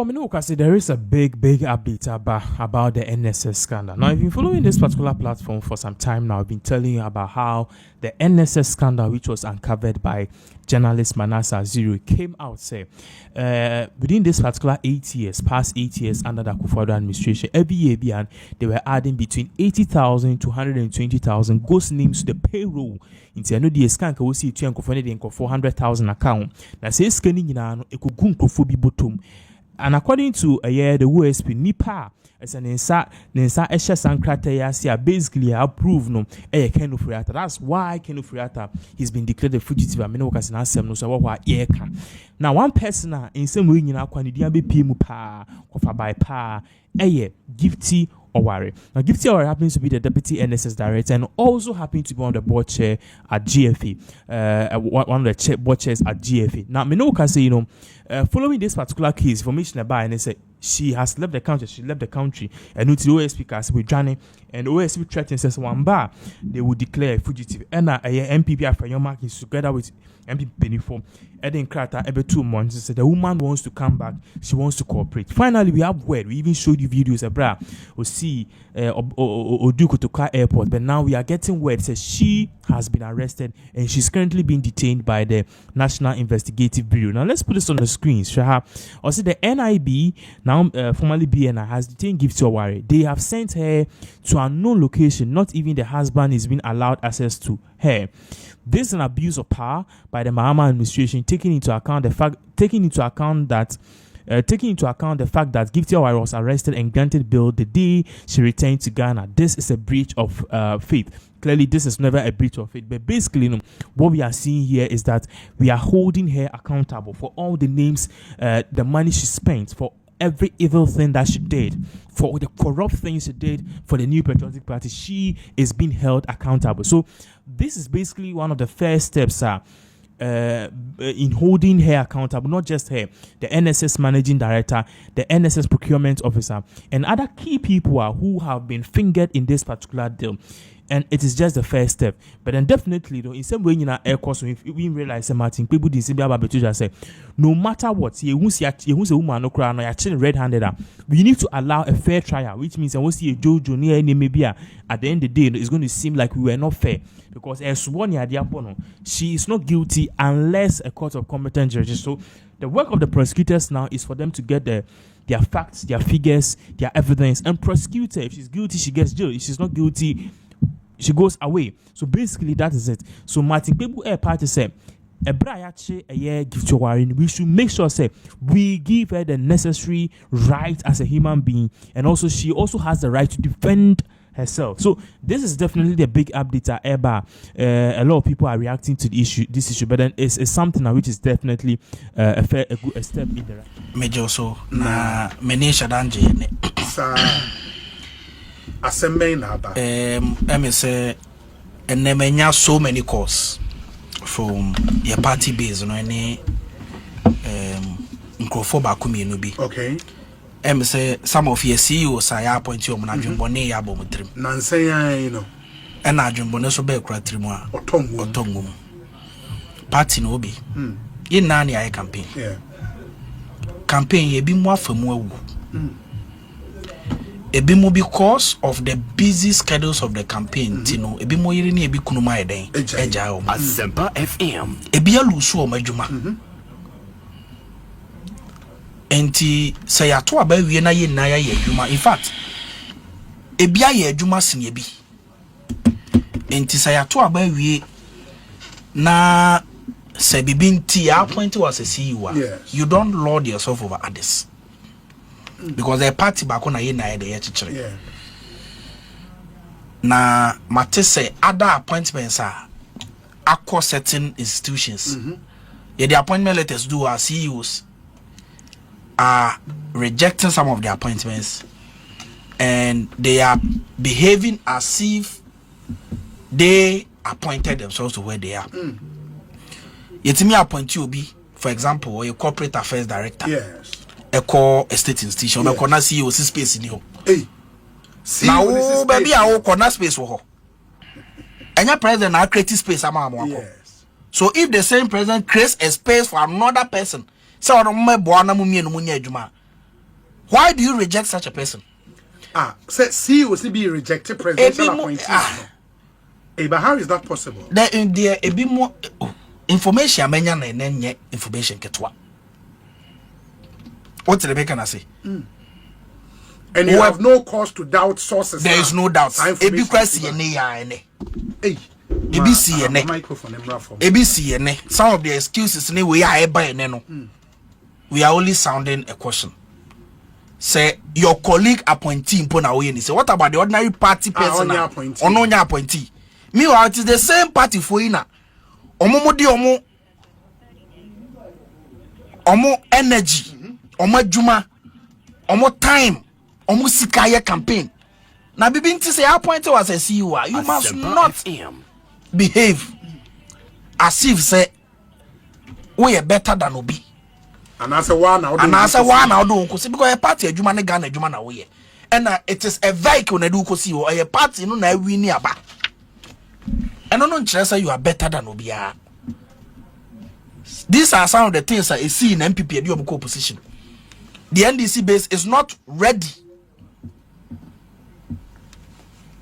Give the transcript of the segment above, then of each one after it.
there is a big update about the NSS scandal. Now, if you've been following this particular platform for some time now, I've been telling you about how the NSS scandal, which was uncovered by journalist Manasseh Zero, came out, say, within this particular 8 years, past 8 years under the Akuffo administration, every year they were adding between 80,000 to 120,000 ghost names to the payroll. Into the scan, we see 400,000 account. Now, say scanning in an ekugumkofo bottom. And according to the OSP, Nipa as an Nensa Esha Sankrata basically approved no Kenu Friata. That's why Kenu Friata he's been declared a fugitive. I mean, no so what now one person in some way in our Quanidia be Pimu pa kofa by pa Gifty Oware. Now, Gifty Oware happens to be the deputy NSS director and also happens to be on the board chair at GFA, one of the board chairs at GFA. Now, Minoka say, following this particular case, information about and they say she has left the country. She left the country, and with the OSP because with Johnny and OSP threatens says one bar they will declare a fugitive. And MPP after your markings together with MP Pennyform. Eden Krata every 2 months said the woman wants to come back. She wants to cooperate. Finally, we have word. We even showed you videos. Abra we see Odukotoka Airport, but now we are getting word. Says she has been arrested and she's currently being detained by the National Investigative Bureau. Now let's put this on the screen. Also, the NIB, now formerly BNI, has detained Gifty Oware. They have sent her to a known location. Not even the husband is being allowed access to her. This is an abuse of power by the Mahama administration, taking into account the fact that Gifty Oware was arrested and granted bail the day she returned to Ghana. This is a breach of faith. Clearly, this is never a breach of faith. But basically, what we are seeing here is that we are holding her accountable for all the names, the money she spent, for every evil thing that she did, for the corrupt things she did for the New Patriotic Party. She is being held accountable. So this is basically one of the first steps in holding her accountable, not just her, the NSS Managing Director, the NSS Procurement Officer, and other key people who have been fingered in this particular deal. And it is just the first step. But then definitely, in some way, in our air course, if we realize Martin, people didn't see about say, no matter what, you won't see a woman no crown, you're actually red-handed. We need to allow a fair trial, which means I won't see a Jojo near any maybe at the end of the day, it's going to seem like we were not fair. Because as one she is not guilty unless a court of competent judges. So the work of the prosecutors now is for them to get their facts, their figures, their evidence, and prosecute her. If she's guilty, she gets jail. If she's not guilty, she goes away. So basically, that is it. So Martin people air party said, we should make sure we give her the necessary right as a human being, and also she also has the right to defend herself. So this is definitely the big update ever. A lot of people are reacting to this issue, but then it's something which is definitely a good step in the right. Major so na menisha danje say and nemenya so many calls from your party base no any Akuffo bakumi no bi. Okay. Say some of your CEOs are appointee on Adwumbone ya bomutrim. Nansen you know. And Adwumbone so be kwatrim a otongum. Party no bi. In nani ay campaign. Yeah. Campaign ye bi mo afamu awu. Ebi mo because of the busy schedules of the campaign, ebi mo yiri ni ebi kunuma eden. Eja o. Asempa FM. Ebi alusu o madwuma. Enti say ato aba wie na ye na ya adwuma. In fact, ebi aye adwuma sin ebi. Enti say ato aba wie na say bibi nti appoint was a CEO. Yes. You don't lord yourself over others. Because the party back on a na the chichiri. Yeah. Na mate say other appointments are across certain institutions. Yeah, the appointment letters do our CEOs are rejecting some of the appointments, and they are behaving as if they appointed themselves to where they are. Yet me appoint you be, for example, or a corporate affairs director. Yes. A core estate institution, yes. Corner CEO space in you. Hey, now baby, I will corner space for her. And your president now create space among. Yes. So if the same president creates a space for another person, so I don't my boana mummy no munya juma. Why do you reject such a person? Say CEOs be rejected presidential appointees. But how is that possible? There a bit more information menya na enye information ketwa. What the can I say? And you have no cause to doubt sources. There is no doubt. ABC some of the excuses we are we are only sounding a question. Say your colleague appointee say what about the ordinary party person or no appointee? Meanwhile, it is the same party for ina. Omo energy, omo juma, omo time, omo sikaye campaign. Now begin to say appointee was a CEO. You must not behave as if say we are better than Obi. And I say one now. And I say one now do because a party a juma ne Ghana juma na we. And it is a vehicle na do kosi or a party no na win aba. And no say you are better than Obia. These are some of the things I see in MPP and your position. The NDC base is not ready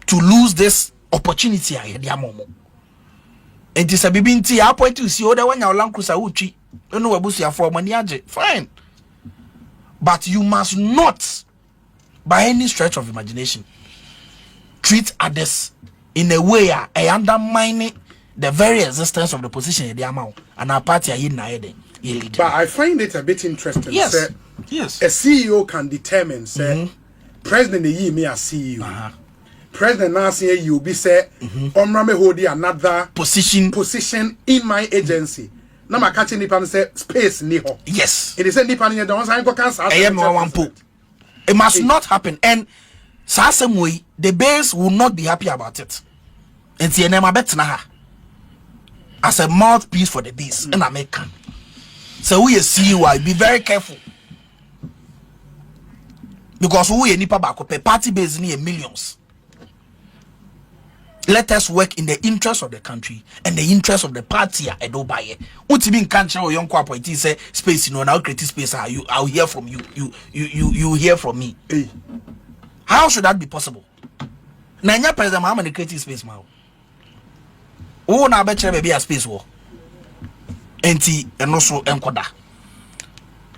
to lose this opportunity. And it is a BBNT. I point to see other one your land cruiser uchi. You know what for money. Fine. But you must not, by any stretch of imagination, treat others in a way I undermine the very existence of the position in the amount and our party are in. But I find it a bit interesting. Yes. Say, yes. A CEO can determine say President the me as CEO. President now say you be say omrame hold another position in my agency. Now my catching nipa say space ni ho. Yes. It is a nipa ni don say go cancel. It must not happen. And same way the base will not be happy about it. And see nema betna as a mouthpiece for the base in America. So we see you be very careful. Because we nipa back up party base near millions. Let us work in the interest of the country and the interest of the party. I don't buy it. What you mean can't show young appointee say space, you know, now create space. I'll hear from you. You hear from me. Hey. How should that be possible? Nanya president how many creative space now? Oh, na betcha baby a space war. Enti and also enkoda.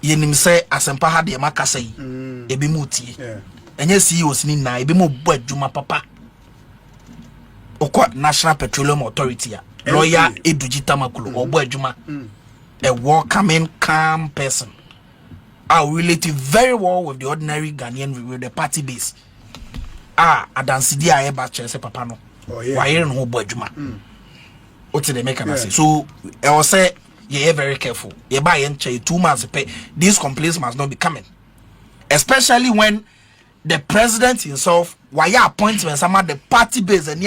Yenim say asempa ha de maka say ebi muti. Enye CEOs ni na ebi mo bo adwuma papa. Okwa National Petroleum Authority lawyer Eduji Tamakulu or bo adwuma. A welcoming, calm person. I relate very well with the ordinary Ghanaian with the party base. Adansidi a eba chese papa no. Why no ho bo adwuma. What did they make an say? So I will say you're very careful. You buy and 2 months pay. These complaints must not be coming. Especially when the president himself why appointment some of the party base and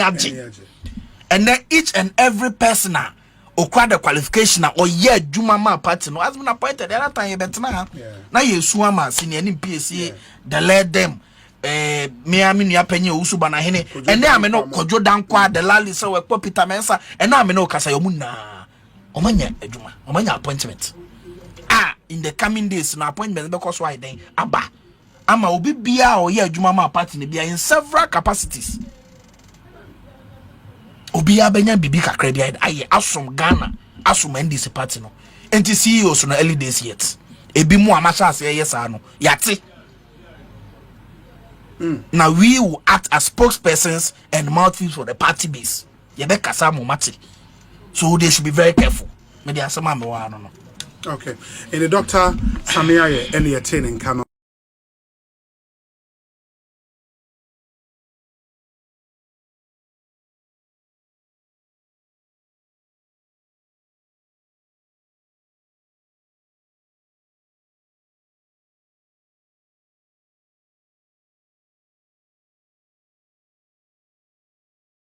and then each and every person or the qualification or Juma ma party no has been appointed the other time you better now you suama senior PSA the let them me aminu apenye usuba na hene ene ameno kojo dankwa the lali so we Peter Mensa ene ameno kasa yomu na omanya adwuma omanya appointment in the coming days na appointment because why then aba ama obi bia o ye adwuma ma party ne bia in several capacities obi abenya bibi kakra bia aye asom Ghana asom NDC party no enti CEO so na early days yet ebi mu amasha ase yes no yate. Now we will act as spokespersons and mouthpieces for the party base. So they should be very careful. Okay. In the doctor Samia any attaining cannot